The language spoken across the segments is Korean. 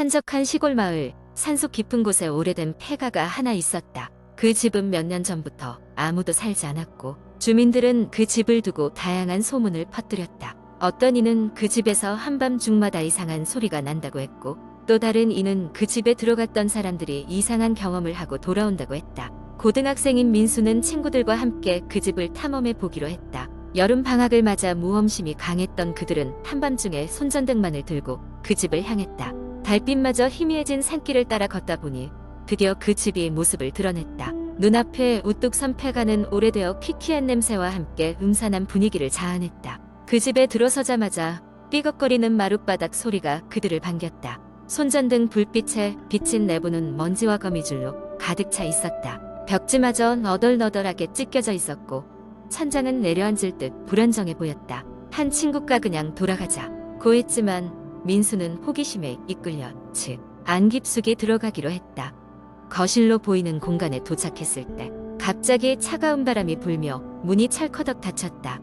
한적한 시골 마을, 산속 깊은 곳에 오래된 폐가가 하나 있었다. 그 집은 몇 년 전부터 아무도 살지 않았고 주민들은 그 집을 두고 다양한 소문을 퍼뜨렸다. 어떤 이는 그 집에서 한밤중마다 이상한 소리가 난다고 했고, 또 다른 이는 그 집에 들어갔던 사람들이 이상한 경험을 하고 돌아온다고 했다. 고등학생인 민수는 친구들과 함께 그 집을 탐험해 보기로 했다. 여름 방학을 맞아 모험심이 강했던 그들은 한밤중에 손전등만을 들고 그 집을 향했다. 달빛마저 희미해진 산길을 따라 걷다 보니 드디어 그 집이 모습을 드러냈다. 눈앞에 우뚝 선 폐가는 오래되어 퀴퀴한 냄새와 함께 음산한 분위기를 자아냈다. 그 집에 들어서자마자 삐걱거리는 마룻바닥 소리가 그들을 반겼다. 손전등 불빛에 비친 내부는 먼지와 거미줄로 가득 차 있었다. 벽지마저 너덜너덜하게 찢겨져 있었고 천장은 내려앉을 듯 불안정해 보였다. 한 친구가 그냥 돌아가자 고 했지만 민수는 호기심에 이끌려 안 깊숙이 들어가기로 했다. 거실로 보이는 공간에 도착했을 때 갑자기 차가운 바람이 불며 문이 찰커덕 닫혔다.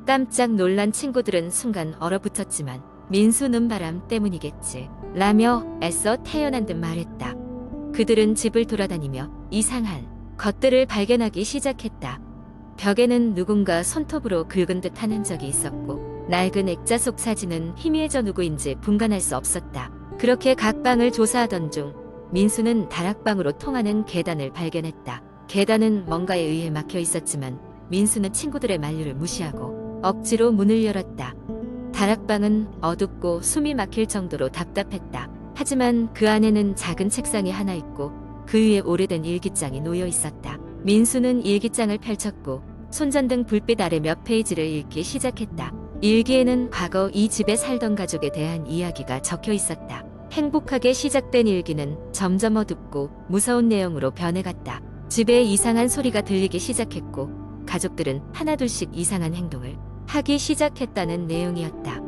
깜짝 놀란 친구들은 순간 얼어붙었지만 민수는 바람 때문이겠지 라며 애써 태연한 듯 말했다. 그들은 집을 돌아다니며 이상한 것들을 발견하기 시작했다. 벽에는 누군가 손톱으로 긁은 듯한 흔적이 있었고 낡은 액자 속 사진은 희미해져 누구인지 분간할 수 없었다. 그렇게 각 방을 조사하던 중 민수는 다락방으로 통하는 계단을 발견했다. 계단은 뭔가에 의해 막혀 있었지만 민수는 친구들의 만류를 무시하고 억지로 문을 열었다. 다락방은 어둡고 숨이 막힐 정도로 답답했다. 하지만 그 안에는 작은 책상이 하나 있고 그 위에 오래된 일기장이 놓여 있었다. 민수는 일기장을 펼쳤고 손전등 불빛 아래 몇 페이지를 읽기 시작했다. 일기에는 과거 이 집에 살던 가족에 대한 이야기가 적혀 있었다. 행복하게 시작된 일기는 점점 어둡고 무서운 내용으로 변해갔다. 집에 이상한 소리가 들리기 시작했고 가족들은 하나둘씩 이상한 행동을 하기 시작했다는 내용이었다.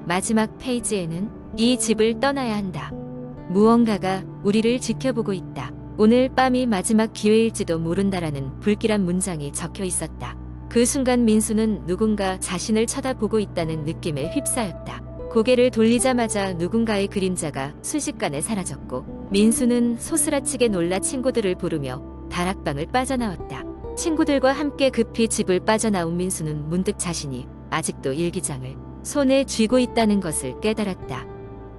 마지막 페이지에는 이 집을 떠나야 한다. 무언가가 우리를 지켜보고 있다. 오늘 밤이 마지막 기회일지도 모른다라는 불길한 문장이 적혀 있었다. 그 순간 민수는 누군가 자신을 쳐다보고 있다는 느낌에 휩싸였다. 고개를 돌리자마자 누군가의 그림자가 순식간에 사라졌고 민수는 소스라치게 놀라 친구들을 부르며 다락방을 빠져나왔다. 친구들과 함께 급히 집을 빠져나온 민수는 문득 자신이 아직도 일기장을 손에 쥐고 있다는 것을 깨달았다.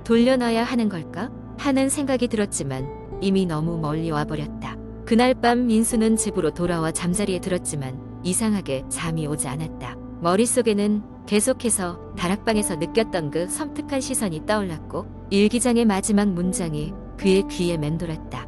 돌려놔야 하는 걸까? 하는 생각이 들었지만 이미 너무 멀리 와버렸다. 그날 밤 민수는 집으로 돌아와 잠자리에 들었지만 이상하게 잠이 오지 않았다. 머릿속에는 계속해서 다락방에서 느꼈던 그 섬뜩한 시선이 떠올랐고 일기장의 마지막 문장이 그의 귀에 맴돌았다.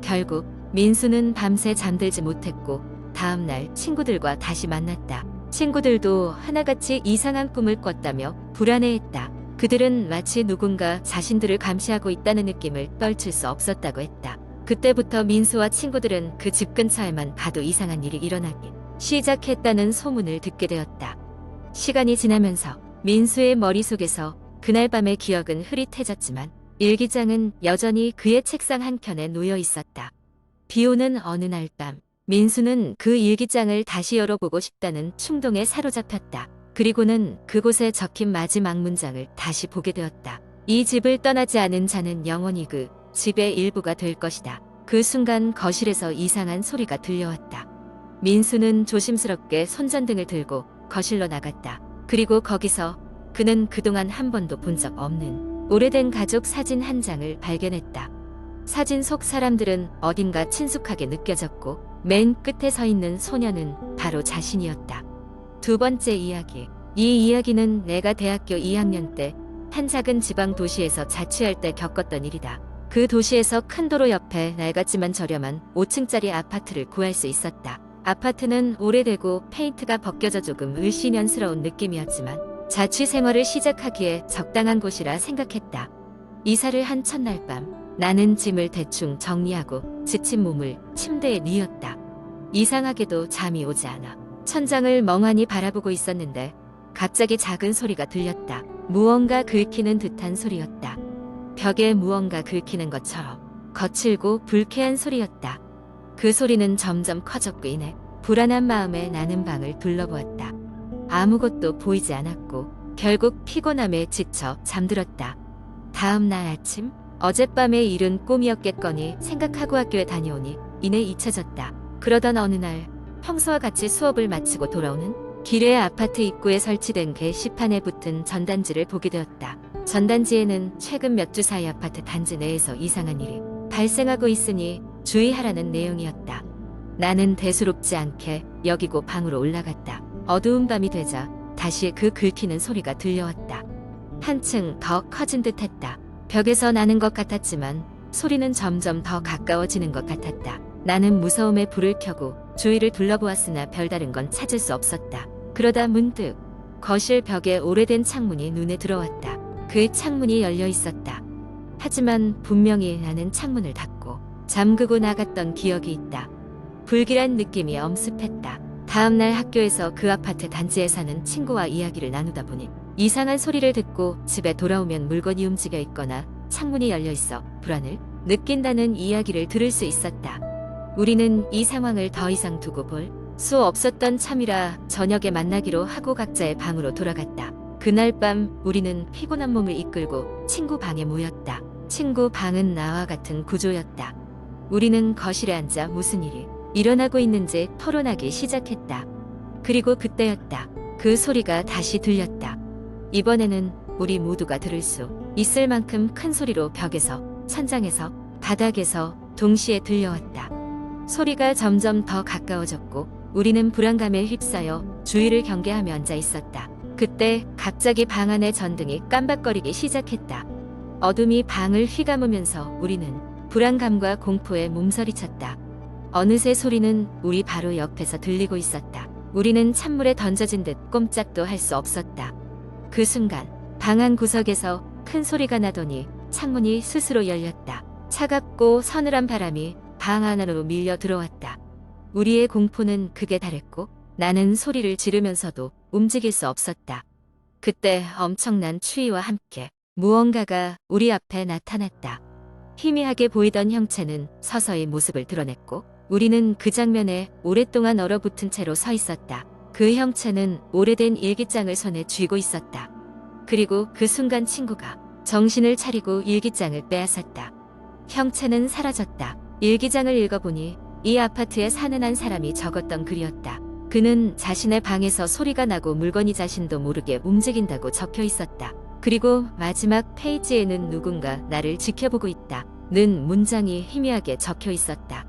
결국 민수는 밤새 잠들지 못했고 다음날 친구들과 다시 만났다. 친구들도 하나같이 이상한 꿈을 꿨다며 불안해했다. 그들은 마치 누군가 자신들을 감시하고 있다는 느낌을 떨칠 수 없었다고 했다. 그때부터 민수와 친구들은 그 집 근처에만 가도 이상한 일이 일어나기 시작했다는 소문을 듣게 되었다. 시간이 지나면서 민수의 머릿속에서 그날 밤의 기억은 흐릿해졌지만 일기장은 여전히 그의 책상 한켠에 놓여 있었다. 비오는 어느 날 밤 민수는 그 일기장을 다시 열어보고 싶다는 충동에 사로잡혔다. 그리고는 그곳에 적힌 마지막 문장을 다시 보게 되었다. 이 집을 떠나지 않은 자는 영원히 그 집의 일부가 될 것이다. 그 순간 거실에서 이상한 소리가 들려왔다. 민수는 조심스럽게 손전등을 들고 거실로 나갔다. 그리고 거기서 그는 그동안 한 번도 본 적 없는 오래된 가족 사진 한 장을 발견했다. 사진 속 사람들은 어딘가 친숙하게 느껴졌고 맨 끝에 서 있는 소녀는 바로 자신이었다. 두 번째 이야기. 이 이야기는 내가 대학교 2학년 때 한 작은 지방 도시에서 자취할 때 겪었던 일이다. 그 도시에서 큰 도로 옆에 낡았지만 저렴한 5층짜리 아파트를 구할 수 있었다. 아파트는 오래되고 페인트가 벗겨져 조금 을씨년스러운 느낌이었지만 자취 생활을 시작하기에 적당한 곳이라 생각했다. 이사를 한 첫날 밤 나는 짐을 대충 정리하고 지친 몸을 침대에 뉘었다. 이상하게도 잠이 오지 않아 천장을 멍하니 바라보고 있었는데 갑자기 작은 소리가 들렸다. 무언가 긁히는 듯한 소리였다. 벽에 무언가 긁히는 것처럼 거칠고 불쾌한 소리였다. 그 소리는 점점 커졌고 이내 불안한 마음에 나는 방을 둘러보았다. 아무것도 보이지 않았고 결국 피곤함에 지쳐 잠들었다. 다음 날 아침 어젯밤의 일은 꿈이었겠거니 생각하고 학교에 다녀오니 이내 잊혀졌다. 그러던 어느 날 평소와 같이 수업을 마치고 돌아오는 길에 아파트 입구에 설치된 게시판에 붙은 전단지를 보게 되었다. 전단지에는 최근 몇 주 사이 아파트 단지 내에서 이상한 일이 발생하고 있으니 주의하라는 내용이었다. 나는 대수롭지 않게 여기고 방으로 올라갔다. 어두운 밤이 되자 다시 그 긁히는 소리가 들려왔다. 한층 더 커진 듯 했다. 벽에서 나는 것 같았지만 소리는 점점 더 가까워지는 것 같았다. 나는 무서움에 불을 켜고 주위를 둘러보았으나 별다른 건 찾을 수 없었다. 그러다 문득 거실 벽에 오래된 창문이 눈에 들어왔다. 그 창문이 열려 있었다. 하지만 분명히 나는 창문을 닫고 잠그고 나갔던 기억이 있다. 불길한 느낌이 엄습했다. 다음날 학교에서 그 아파트 단지에 사는 친구와 이야기를 나누다 보니 이상한 소리를 듣고 집에 돌아오면 물건이 움직여 있거나 창문이 열려 있어 불안을 느낀다는 이야기를 들을 수 있었다. 우리는 이 상황을 더 이상 두고 볼 수 없었던 참이라 저녁에 만나기로 하고 각자의 방으로 돌아갔다. 그날 밤 우리는 피곤한 몸을 이끌고 친구 방에 모였다. 친구 방은 나와 같은 구조였다. 우리는 거실에 앉아 무슨 일이 일어나고 있는지 토론하기 시작했다. 그리고 그때였다. 그 소리가 다시 들렸다. 이번에는 우리 모두가 들을 수 있을 만큼 큰 소리로 벽에서, 천장에서, 바닥에서 동시에 들려왔다. 소리가 점점 더 가까워졌고 우리는 불안감에 휩싸여 주위를 경계하며 앉아 있었다. 그때 갑자기 방 안의 전등이 깜박거리기 시작했다. 어둠이 방을 휘감으면서 우리는 불안감과 공포에 몸서리쳤다. 어느새 소리는 우리 바로 옆에서 들리고 있었다. 우리는 찬물에 던져진 듯 꼼짝도 할 수 없었다. 그 순간 방 안 구석에서 큰 소리가 나더니 창문이 스스로 열렸다. 차갑고 서늘한 바람이 방 안으로 밀려 들어왔다. 우리의 공포는 극에 달했고 나는 소리를 지르면서도 움직일 수 없었다. 그때 엄청난 추위와 함께 무언가가 우리 앞에 나타났다. 희미하게 보이던 형체는 서서히 모습을 드러냈고 우리는 그 장면에 오랫동안 얼어붙은 채로 서 있었다. 그 형체는 오래된 일기장을 손에 쥐고 있었다. 그리고 그 순간 친구가 정신을 차리고 일기장을 빼앗았다. 형체는 사라졌다. 일기장을 읽어보니 이 아파트에 사는 한 사람이 적었던 글이었다. 그는 자신의 방에서 소리가 나고 물건이 자신도 모르게 움직인다고 적혀 있었다. 그리고 마지막 페이지에는 누군가 나를 지켜보고 있다. 는 문장이 희미하게 적혀 있었다.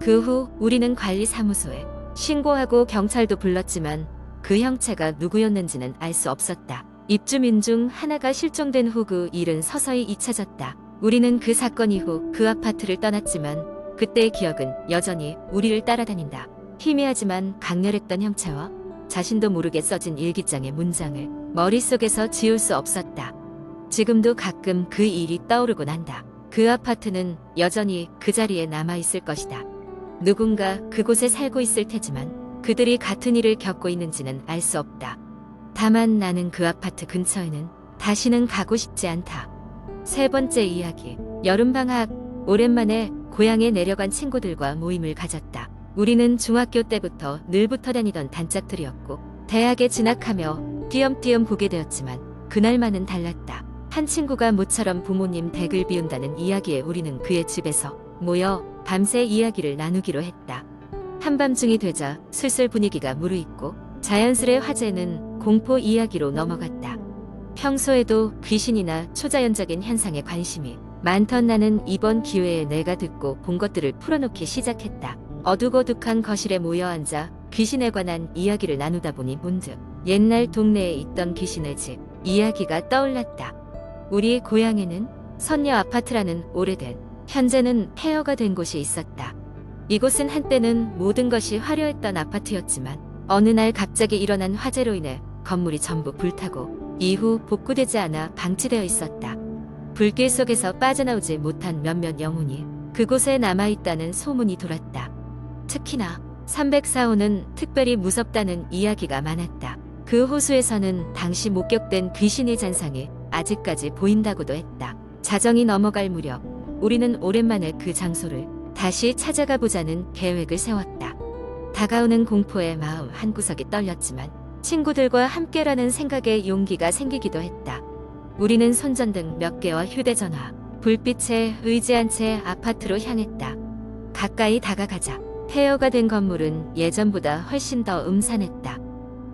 그 후 우리는 관리사무소에 신고하고 경찰도 불렀지만 그 형체가 누구였는지는 알 수 없었다. 입주민 중 하나가 실종된 후 그 일은 서서히 잊혀졌다. 우리는 그 사건 이후 그 아파트를 떠났지만 그때의 기억은 여전히 우리를 따라다닌다. 희미하지만 강렬했던 형체와 자신도 모르게 써진 일기장의 문장을 머릿속에서 지울 수 없었다. 지금도 가끔 그 일이 떠오르곤 한다. 그 아파트는 여전히 그 자리에 남아있을 것이다. 누군가 그곳에 살고 있을 테지만 그들이 같은 일을 겪고 있는지는 알 수 없다. 다만 나는 그 아파트 근처에는 다시는 가고 싶지 않다. 세 번째 이야기. 여름방학. 오랜만에 고향에 내려간 친구들과 모임을 가졌다. 우리는 중학교 때부터 늘 붙어 다니던 단짝들이었고 대학에 진학하며 띄엄띄엄 보게 되었지만 그날만은 달랐다. 한 친구가 모처럼 부모님 댁을 비운다는 이야기에 우리는 그의 집에서 모여 밤새 이야기를 나누기로 했다. 한밤중이 되자 슬슬 분위기가 무르익고 자연스레 화제는 공포 이야기로 넘어갔다. 평소에도 귀신이나 초자연적인 현상에 관심이 많던 나는 이번 기회에 내가 듣고 본 것들을 풀어놓기 시작했다. 어둑어둑한 거실에 모여 앉아 귀신에 관한 이야기를 나누다 보니 문득 옛날 동네에 있던 귀신의 집 이야기가 떠올랐다. 우리 고향에는 선녀 아파트라는 오래된, 현재는 폐허가 된 곳이 있었다. 이곳은 한때는 모든 것이 화려했던 아파트였지만 어느 날 갑자기 일어난 화재로 인해 건물이 전부 불타고 이후 복구되지 않아 방치되어 있었다. 불길 속에서 빠져나오지 못한 몇몇 영혼이 그곳에 남아있다는 소문이 돌았다. 특히나 304호는 특별히 무섭다는 이야기가 많았다. 그 호수에서는 당시 목격된 귀신의 잔상이 아직까지 보인다고도 했다. 자정이 넘어갈 무렵 우리는 오랜만에 그 장소를 다시 찾아가 보자는 계획을 세웠다. 다가오는 공포에 마음 한구석이 떨렸지만 친구들과 함께라는 생각에 용기가 생기기도 했다. 우리는 손전등 몇 개와 휴대전화, 불빛에 의지한 채 아파트로 향했다. 가까이 다가가자 폐허가 된 건물은 예전보다 훨씬 더 음산했다.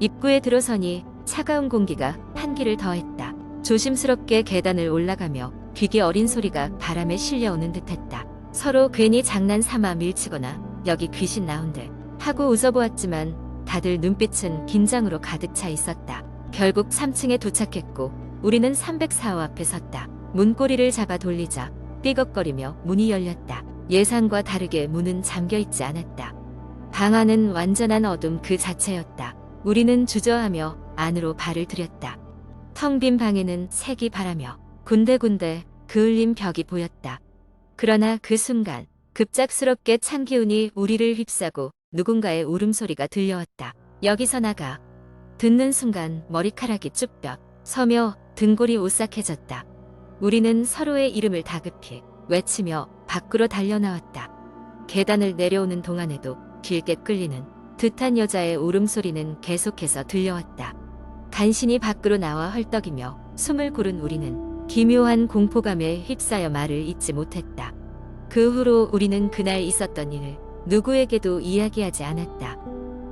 입구에 들어서니 차가운 공기가 한기를 더했다. 조심스럽게 계단을 올라가며 귀기 어린 소리가 바람에 실려오는 듯했다. 서로 괜히 장난 삼아 밀치거나 여기 귀신 나온들 하고 웃어보았지만 다들 눈빛은 긴장으로 가득 차 있었다. 결국 3층에 도착했고 우리는 304호 앞에 섰다. 문고리를 잡아 돌리자 삐걱거리며 문이 열렸다. 예상과 다르게 문은 잠겨있지 않았다. 방 안은 완전한 어둠 그 자체였다. 우리는 주저하며 안으로 발을 들였다. 텅 빈 방에는 색이 바라며 군데군데 그을린 벽이 보였다. 그러나 그 순간 급작스럽게 찬 기운이 우리를 휩싸고 누군가의 울음소리가 들려왔다. 여기서 나가. 듣는 순간 머리카락이 쭉 뼈 서며 등골이 오싹해졌다. 우리는 서로의 이름을 다급히 외치며 밖으로 달려나왔다. 계단을 내려오는 동안에도 길게 끌리는 듯한 여자의 울음소리는 계속해서 들려왔다. 간신히 밖으로 나와 헐떡이며 숨을 고른 우리는 기묘한 공포감에 휩싸여 말을 잇지 못했다. 그 후로 우리는 그날 있었던 일을 누구에게도 이야기하지 않았다.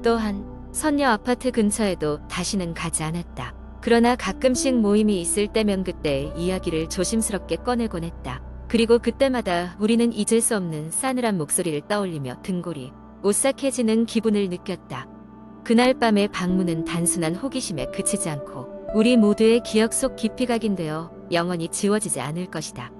또한 선녀 아파트 근처에도 다시는 가지 않았다. 그러나 가끔씩 모임이 있을 때면 그때의 이야기를 조심스럽게 꺼내곤 했다. 그리고 그때마다 우리는 잊을 수 없는 싸늘한 목소리를 떠올리며 등골이 오싹해지는 기분을 느꼈다. 그날 밤의 방문은 단순한 호기심에 그치지 않고 우리 모두의 기억 속 깊이 각인되어 영원히 지워지지 않을 것이다.